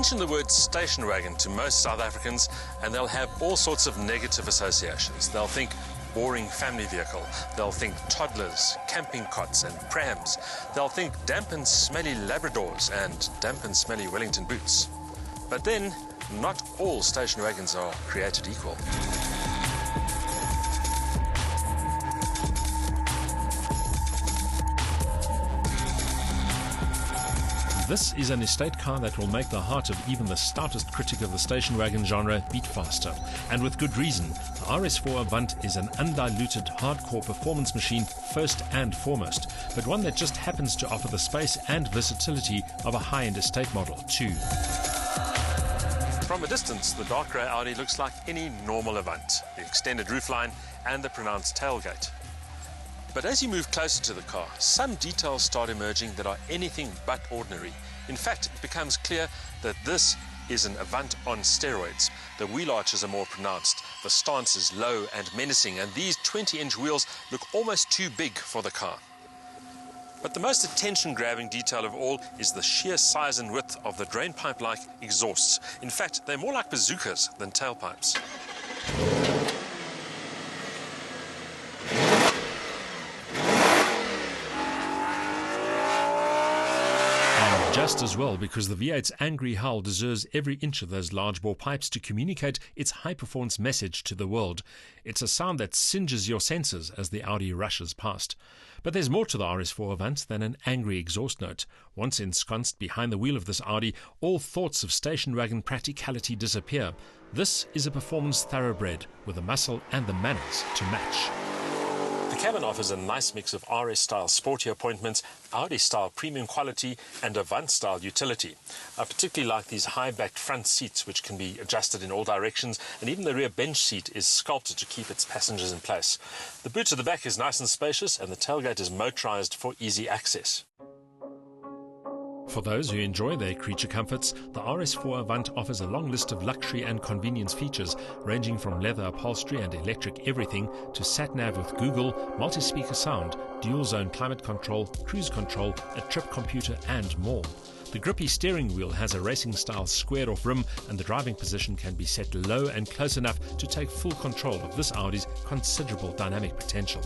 Mention the word station wagon to most South Africans and they'll have all sorts of negative associations. They'll think boring family vehicle. They'll think toddlers, camping cots and prams. They'll think damp and smelly Labradors and damp and smelly Wellington boots. But then, not all station wagons are created equal. This is an estate car that will make the heart of even the stoutest critic of the station wagon genre beat faster. And with good reason. The RS4 Avant is an undiluted, hardcore performance machine first and foremost, but one that just happens to offer the space and versatility of a high-end estate model too. From a distance, the dark grey Audi looks like any normal Avant, the extended roofline and the pronounced tailgate. But as you move closer to the car, some details start emerging that are anything but ordinary. In fact, it becomes clear that this is an Avant on steroids. The wheel arches are more pronounced, the stance is low and menacing, and these 20-inch wheels look almost too big for the car. But the most attention-grabbing detail of all is the sheer size and width of the drainpipe-like exhausts. In fact, they're more like bazookas than tailpipes. Just as well, because the V8's angry howl deserves every inch of those large bore pipes to communicate its high-performance message to the world. It's a sound that singes your senses as the Audi rushes past. But there's more to the RS4 Avant than an angry exhaust note. Once ensconced behind the wheel of this Audi, all thoughts of station wagon practicality disappear. This is a performance thoroughbred with the muscle and the manners to match. The cabin offers a nice mix of RS-style sporty appointments, Audi-style premium quality and Avant-style utility. I particularly like these high-backed front seats which can be adjusted in all directions, and even the rear bench seat is sculpted to keep its passengers in place. The boot at the back is nice and spacious and the tailgate is motorized for easy access. For those who enjoy their creature comforts, the RS4 Avant offers a long list of luxury and convenience features, ranging from leather upholstery and electric everything to sat-nav with Google, multi-speaker sound, dual-zone climate control, cruise control, a trip computer and more. The grippy steering wheel has a racing-style squared-off rim, and the driving position can be set low and close enough to take full control of this Audi's considerable dynamic potential.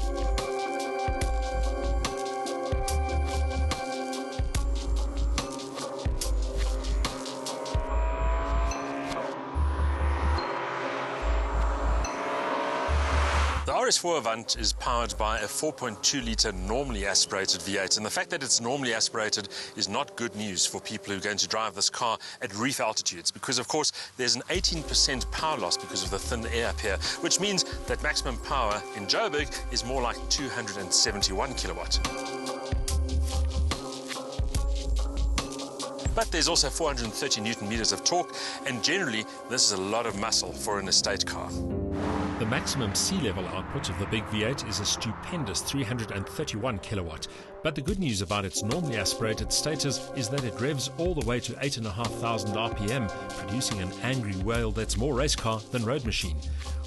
The RS4 Avant is powered by a 4.2-litre normally aspirated V8, and the fact that it's normally aspirated is not good news for people who are going to drive this car at reef altitudes, because of course there's an 18% power loss because of the thin air up here, which means that maximum power in Joburg is more like 271 kilowatt. But there's also 430 Newton meters of torque, and generally this is a lot of muscle for an estate car. The maximum sea level output of the big V8 is a stupendous 331 kilowatt. But the good news about its normally aspirated status is that it revs all the way to 8,500 RPM, producing an angry wail that's more race car than road machine.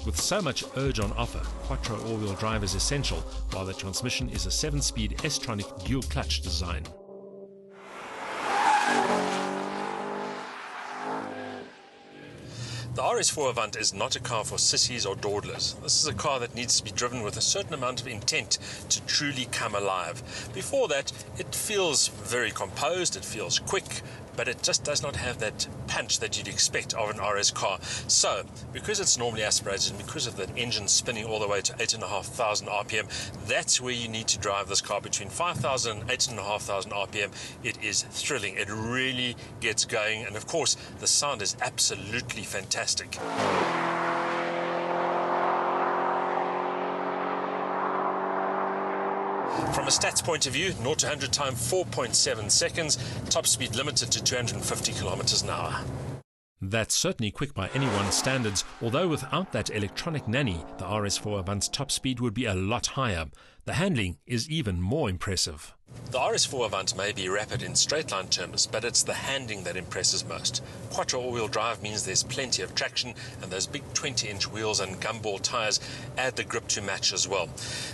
With so much urge on offer, quattro all-wheel drive is essential, while the transmission is a 7-speed S-tronic dual-clutch design. The RS4 Avant is not a car for sissies or dawdlers. This is a car that needs to be driven with a certain amount of intent to truly come alive. Before that, it feels very composed, it feels quick, but it just does not have that punch that you'd expect of an RS car. So, because it's normally aspirated and because of that engine spinning all the way to 8,500 RPM, that's where you need to drive this car. Between 5,000 and 8,500 RPM, it is thrilling. It really gets going, and of course, the sound is absolutely fantastic. From a stats point of view, 0 to 100 time 4.7 seconds, top speed limited to 250 kilometers an hour. That's certainly quick by anyone's standards, although without that electronic nanny, the RS4 Avant's top speed would be a lot higher. The handling is even more impressive. The RS4 Avant may be rapid in straight-line terms, but it's the handling that impresses most. Quattro all-wheel drive means there's plenty of traction, and those big 20-inch wheels and gumball tyres add the grip to match as well.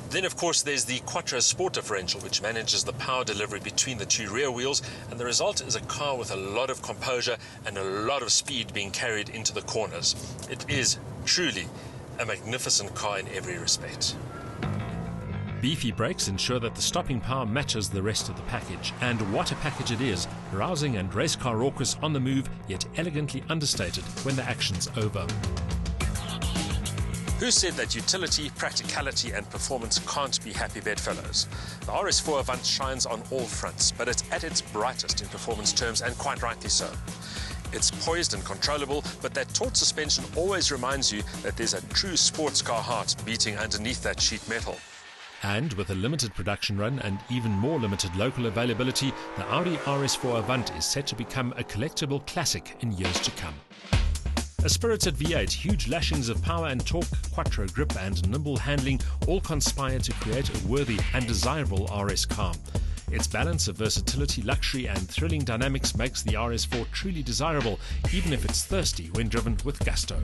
Then, of course, there's the Quattro Sport differential, which manages the power delivery between the two rear wheels, and the result is a car with a lot of composure and a lot of speed being carried into the corners. It is truly a magnificent car in every respect. Beefy brakes ensure that the stopping power matches the rest of the package. And what a package it is, rousing and race car raucous on the move, yet elegantly understated when the action's over. Who said that utility, practicality and performance can't be happy bedfellows? The RS4 Avant shines on all fronts, but it's at its brightest in performance terms, and quite rightly so. It's poised and controllable, but that taut suspension always reminds you that there's a true sports car heart beating underneath that sheet metal. And with a limited production run and even more limited local availability, the Audi RS4 Avant is set to become a collectible classic in years to come. A spirited V8, huge lashings of power and torque, quattro grip and nimble handling all conspire to create a worthy and desirable RS car. Its balance of versatility, luxury and thrilling dynamics makes the RS4 truly desirable, even if it's thirsty when driven with gusto.